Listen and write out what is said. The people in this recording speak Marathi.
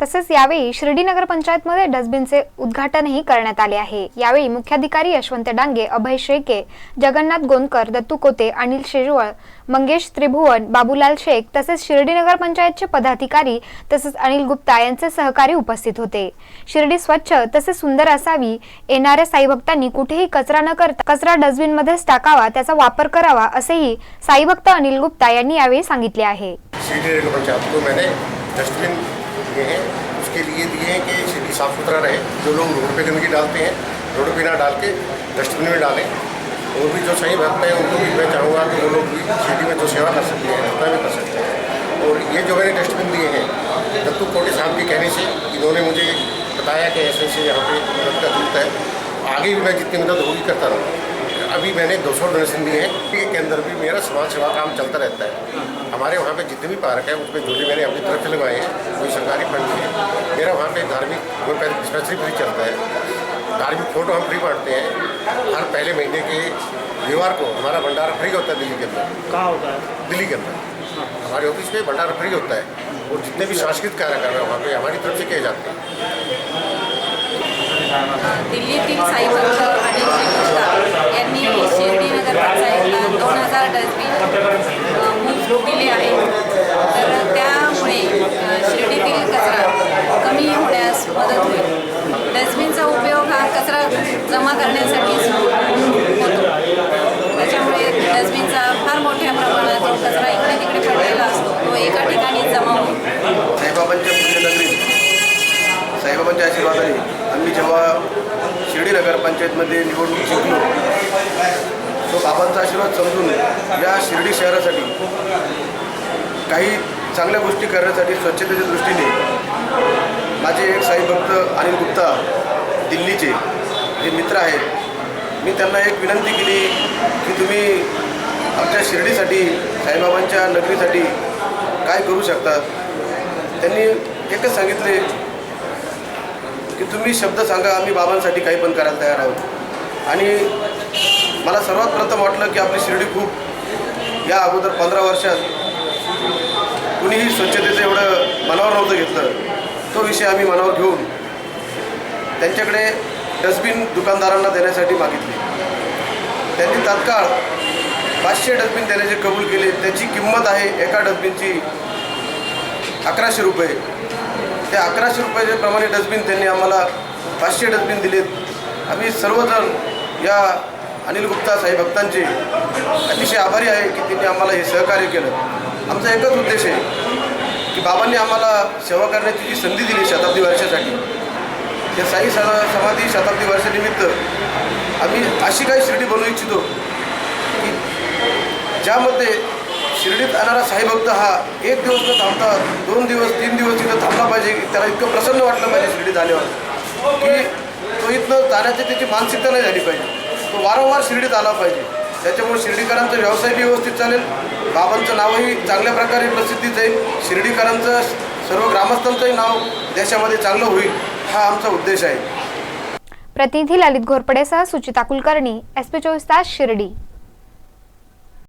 तसेच यावेळी शिर्डी नगर पंचायतमध्ये डस्टबिनचे उद्घाटनही करण्यात आले आहे। यावेळी मुख्याधिकारी यशवंत डांगे, अभय शेळके, जगन्नाथ गोंदकर, दत्तू कोते, अनिल शेजवळ, मंगेश त्रिभुवन, बाबूलाल शेख तसेच शिर्डी नगर पंचायतचे पदाधिकारी तसेच अनिल गुप्ता यांचे सहकारी उपस्थित होते। शिर्डी स्वच्छ तसेच सुंदर असावी, येणाऱ्या साईभक्तांनी कुठेही कचरा न करता कचरा डस्टबिनमध्येच टाकावा, त्याचा वापर करावा असेही साईभक्त अनिल गुप्ता यांनी यावेळी सांगितले आहे। शिर्डी नगर पंचायत को मैंने डस्टबिन दिए हैं, उसके लिए दिए हैं कि सिटी साफ सुथरा रहे। जो लोग रोड पे गंदगी डालते हैं, रोड पे ना डाल के डस्टबिन में डालें। और भी जो सही भक्त हैं उनको भी मैं चाहूँगा कि वो लोग भी सिटी में जो सेवा कर सकते हैं उतना भी कर सकते हैं। और ये जो मैंने डस्टबिन दिए हैं दत्तू कोटे साहब के कहने से, इन्होंने मुझे बताया कि ऐसे यहाँ पे मदद का जरूरत है, आगे भी मैं जितनी मदद होगी करता रहूँगा। अभी मैंने 200 डोनेशन दिए हैं, के अंदर भी मेरा समाज सेवा काम चलता रहता है। हमारे वहाँ पे जितने भी पार्क है उसमें झूले मैंने अपनी तरफ से लगाए हैं, कोई सरकारी फंड नहीं है। मेरा वहाँ पे धार्मिक डिस्पेंसरी फ्री चलता है, धार्मिक फोटो हम फ्री बांटते हैं। हर पहले महीने के रविवार को हमारा भंडारा फ्री होता है। दिल्ली के अंदर कहाँ होता है? दिल्ली के अंदर हमारे ऑफिस में भंडारा फ्री होता है। और जितने भी सांस्कृतिक कार्यक्रम है वहाँ पे हमारी तरफ से किए जाते हैं। दिल्लीतील साईभक्त अनिल गुप्ता यांनी शिर्डी नगर पंचायतला 2000 डस्टबिन दिले आहेत। तर त्यामुळे शिर्डीतील कचरा कमी होण्यास मदत होईल। डस्टबिनचा उपयोग हा कचरा जमा करण्यासाठीच होतो, त्याच्यामुळे डस्टबिनचा फार मोठ्या प्रमाणात जो कचरा इकडे तिकडे पडलेला असतो तो एका ठिकाणी जमा होतो। साईबाबांच्या पुण्यनगरीत साईबाबांच्या आशीर्वादाने आम्ही जेव्हा शिर्डी नगर पंचायतमध्ये निवडणूक जिंकलो, तो बाबांचा आशीर्वाद समजून या शिर्डी शहरासाठी काही चांगल्या गोष्टी करण्यासाठी स्वच्छतेच्या दृष्टीने माझे एक साईभक्त अनिल गुप्ता दिल्लीचे जे मित्र आहेत, मी त्यांना एक विनंती केली की तुम्ही आमच्या शिर्डीसाठी साईबाबांच्या नगरीसाठी काय करू शकता। त्यांनी एकच सांगितले की तुम्ही शब्द सांगा, आम्ही बाबांसाठी काही पण करायला तयार आहोत। आणि मला सर्वात प्रथम वाटलं की आपली शिर्डी खूप या अगोदर 15 वर्षात कुणीही स्वच्छतेचं एवढं मनावर नव्हतं घेतलं। तो विषय आम्ही मनावर घेऊन त्यांच्याकडे डस्टबिन दुकानदारांना देण्यासाठी मागितले। त्यांनी तात्काळ 500 डस्टबिन देण्याचे कबूल केले। त्याची किंमत आहे एका डस्टबिनची 1100 रुपये। त्या 1100 रुपयाच्या प्रमाणे डस्टबिन त्यांनी आम्हाला 500 डस्टबिन दिलेत। आम्ही सर्वजण या अनिल गुप्ता साईभक्तांचे अतिशय आभारी आहे की त्यांनी आम्हाला हे सहकार्य केलं। आमचा एकच उद्देश आहे की बाबांनी आम्हाला सेवा करण्याची जी संधी दिली शताब्दी वर्षासाठी, त्या साई समाधी शताब्दी वर्षानिमित्त आम्ही अशी काही शिर्डी बनवू इच्छितो की ज्यामध्ये शिर्डीत येणारा साईभक्त हा एक दिवस न थांबता 2 दिवस 3 दिवस तिथं थांबला पाहिजे, त्याला इतकं प्रसन्न वाटलं पाहिजे शिर्डीत आल्यावर की तो इथनं जाण्याची त्याची मानसिकता नाही झाली पाहिजे, तो वारंवार शिर्डीत आला पाहिजे। त्याच्यामुळे शिर्डीकरांचा व्यवसाय बी व्यवस्थित चालेल, बाबांचं नावही चांगल्या प्रकारे प्रसिद्धी जाईल, शिर्डीकरांचं सर्व ग्रामस्थांचंही नाव देशामध्ये चांगलं होईल, हा आमचा उद्देश आहे। प्रतिनिधी ललित घोरपडेसह सुचिता कुलकर्णी, SP 24 तास, शिर्डी।